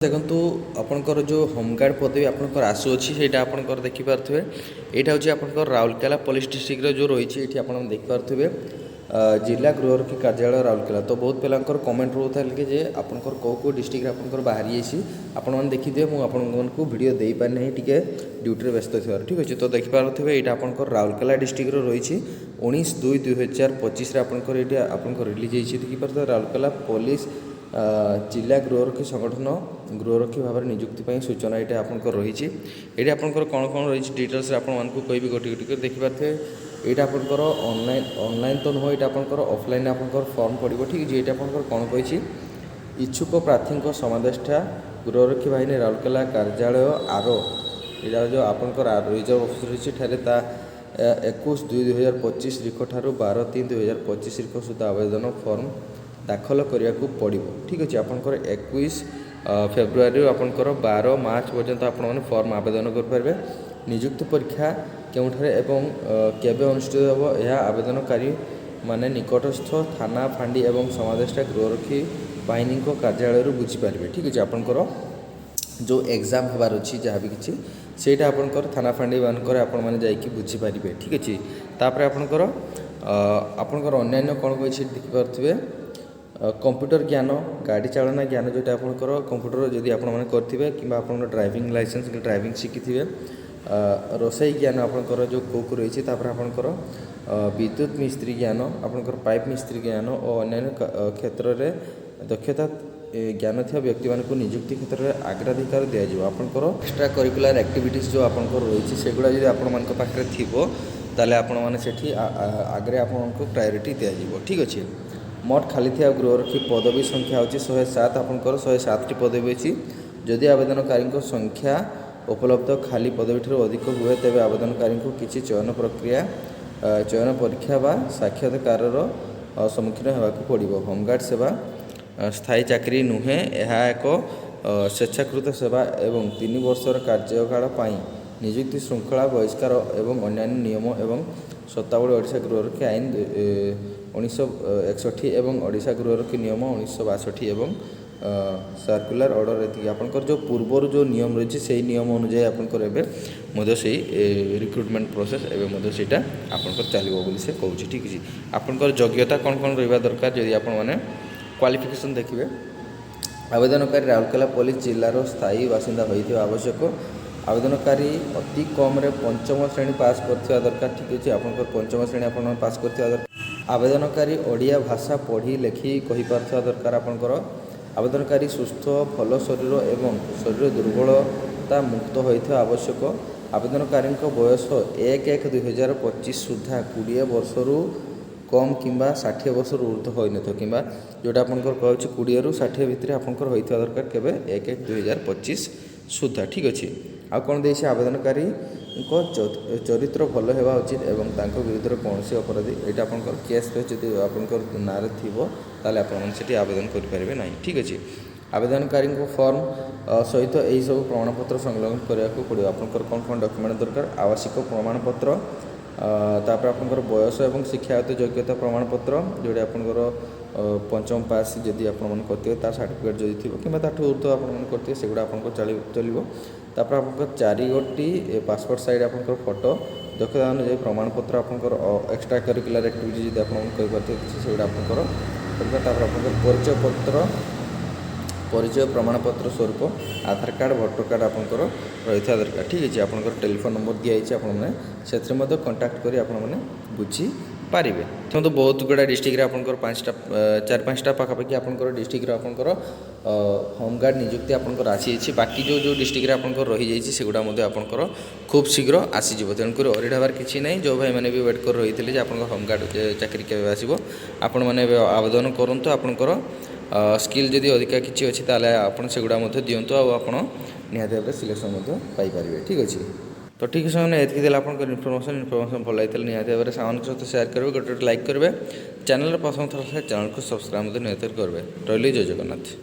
देखु आपणकर जो होमगार्ड पदवी आपंकर आसूसी से आपंकर देखिपे यहाँ हूँ आपंकर राउरकेला पुलिस डिस्ट्रिक्ट जो रही है आप देखिपे जिला गृहरक्षी कार्यालय राउरकेला। तो बहुत पिलांकर कमेंट रोता है कि आपंकर कौ डिस्ट्रिक्ट आपंकर बाहरी जाइए देखिए मुझे वीडियो दे पारे नहीं टी ड्यूटी व्यस्त थी ठीक अच्छे। तो देखिपे यहाँ आपंकर राउरकेला डिस्ट्रिक्ट रही 19/2/2025 आपंकर ये आपंकर रिलीज होती देखिए राउरकेला पुलिस जिला गृहरक्षी संगठन गृहरक्षी भाव में नियुक्ति सूचना ये आपंकर रही ये आपंकर कौन कौन रही डिटेल्स आपको कह गोटे गोटे देखिपे यहाँ आपंकर ऑनलाइन तो नुह ये आपंकर ऑफलाइन आपंकर फॉर्म पड़ो ठीक है। ये आपंकर कौन कही इच्छुक प्रार्थी समादेष्टा गृहरक्षी बाहिनी राउरकेला कार्यालय आरो यहाँ जो आपंकर रिजर्व ऑफिस रही है 21/2/2025 तारीख ठारू 12/3/2025 तारीख सुधा आवेदन फॉर्म दाखल करने को पड़ो ठीक अच्छे। आपंकर 21 फेब्रुआरी आपंकर 12 मार्च पर्यंत आपने फॉर्म आवेदन करेंगे। नियुक्ति परीक्षा केउठारे एवं केबे अनुष्ठित होब यह आवेदनकारी माने निकटस्थ थाना फांडी एवं समादेष्टा गृहरक्षी बाहिनी कार्यालय बुझीपारे ठीक अच्छे। आपंकर जो एग्जाम होबार अच्छी जहाँ भी किसी सेटा आपंकर थाना फांडी मानक आपने जाकि बुझीपारे ठीक अच्छे। तापर आपंकर आपंकर अन्य कौन कही देखिपे कंप्यूटर ज्ञान गाड़ी चालना ज्ञान जोटा आपंकर कंप्यूटर जदि आपने करेंगे कि ड्राइविंग लाइसेंस ड्राइविंग शिखी रोसई ज्ञान आपंकर जो कौ रही आपंकर विद्युत मिस्त्री ज्ञान आपंकर पाइप मिस्त्री ज्ञान और अन्य क्षेत्र में दक्षता ज्ञान थी व्यक्ति मानक नियुक्ति क्षेत्र में अग्राधिकार दिज्व। आपंकर एक्स्ट्रा करिकुलर एक्टिविटीज जो आपंकर रही सेगुड़ा जब आपंखे थी ताले आपने आगे आपको प्रायोरिटी दिज्व ठीक अच्छे। मोट खाली थी गृहरक्षी पदवी संख्या होची 107 आपंकर 107 पदवी अच्छी। जदि आवेदनकारी संख्या उपलब्ध खाली पदवी ठार अधिक हुए तेज आवेदनकारी किसी चयन प्रक्रिया चयन परीक्षा व साक्षात्कार सम्मुखीन होगाक पड़ो। होमगार्ड सेवा स्थायी चाकरी नुहे यह एक स्वेच्छाकृत सेवा एवं 3 वर्षर कार्यकाल नियुक्ति श्रृंखला बहिष्कार एवं अन्यान्य नियम एवं 57 ओडिशा गृहरक्षी आईन 1961 एवं ओडिशा गृहरक्षी नियम 1962 एवं सर्कुलर ऑर्डर ये आपंकर जो पूर्वर जो नियम रही है से नियम अनुजाई आपंकर एवं से रिक्रुटमेंट प्रोसेस एवं से आपंकर चलो बोली से कहूँ ठीक है। आपंकर योग्यता कौन कौन रहा दरकार जदि आप क्वालिफिकेशन देखिए आवेदनकारी राउरकेला पुलिस जिलार स्थायी बासिंदा होते आवश्यक। आवेदनकारी अति कम रे 5म श्रेणी पास करथिबा दरकार ठीक अच्छे। आपंकर 5म श्रेणी आप पास करथिबा दरकार। आवेदनकारी ओडिया भाषा पढ़ी लेखि कहि पारथिबा दरकार। आपंकर आवेदनकारी सुस्थ भल शरीर एवं शरीर दुर्बलता मुक्त होता आवश्यक। आवेदनकारी बयस 1/1/2025 सुधा 20 वर्षरू कम किंबा 60 वर्ष ऊर्ध्व हो न कि जोटा आपंकर कहूँ 20 ରୁ 60 भितर आपंकर होता दरकार केवे 1/1/2025 सुधा ठीक अच्छे। आ कौन देसी आवेदनकारी चरित्र भल होगा उचित एवं विरुद्ध कौन सी अपराधी यहाँ आपंकर केस जब आपंकर ना थी आपसे आवेदन करेंगे ना ठीक अच्छे। आवेदनकारी फॉर्म सहित यही सब प्रमाणपत्र संलग्न करने को पड़ो। आपंकर कौन कौन डॉक्यूमेंट दरकार आवासिक प्रमाणपत्र तापर आपंकर बयस एवं शिक्षागत योग्यता प्रमाणपत्र जोटा आपंकर 5म पास जदि आपन करते तार सर्टिफिकेट जदि थी कि ऊर्ध्व आप करते सेगुड़ा आपको चलो। तापर आपंकर 4 गोटी पासपोर्ट साइज आपंकर फोटो दक्षता अनुजाई प्रमाणपत्र आपंकर एक्स्ट्रा करिकुलर एक्टिविटी जब आपते सेगुड़ा आपंकर परिचय पत्र परिचय प्रमाणपत्र स्वरूप आधार कार्ड भोटर कार्ड आपंकर रही था दरकार ठीक है। आपंकर टेलीफोन नंबर दिखाई आपने कंटाक्ट कर बुझी पारे। तो बहुत गुड़ा डिस्ट्रिक्ट आपंकर 4-5टा पाखापाखि आपंकर डिस्ट्रिक्ट आपंकर होमगार्ड नियुक्ति आपंकर आसी। बाकी जो जो डिस्ट्रिक्ट आपंकर रही जाइए सेगुड़ा आपंकर खूब शीघ्र आसीज। तेणुक अरीड हबार किसी ना जो भाई मैंने भी वेट कर रही थे आप होमगार्ड चाकरी के आसो आपण मैंने आवेदन करूँ। आपंकर स्किल जदि अधिका किसी अच्छी आपड़ सेगुड़ा दिंतु आप निहाती भाव सिलेक्शन पाइपर ठीक अच्छे। तो ठीक है सामने ये आप इनफर्मेशन भल लगी निहाती भाव सामान सहित सेयार करेंगे गोटे लाइक करेंगे चैनल पसंद था चैनल को सब्सक्राइब निहाती करेंगे। रही जय जगन्नाथ।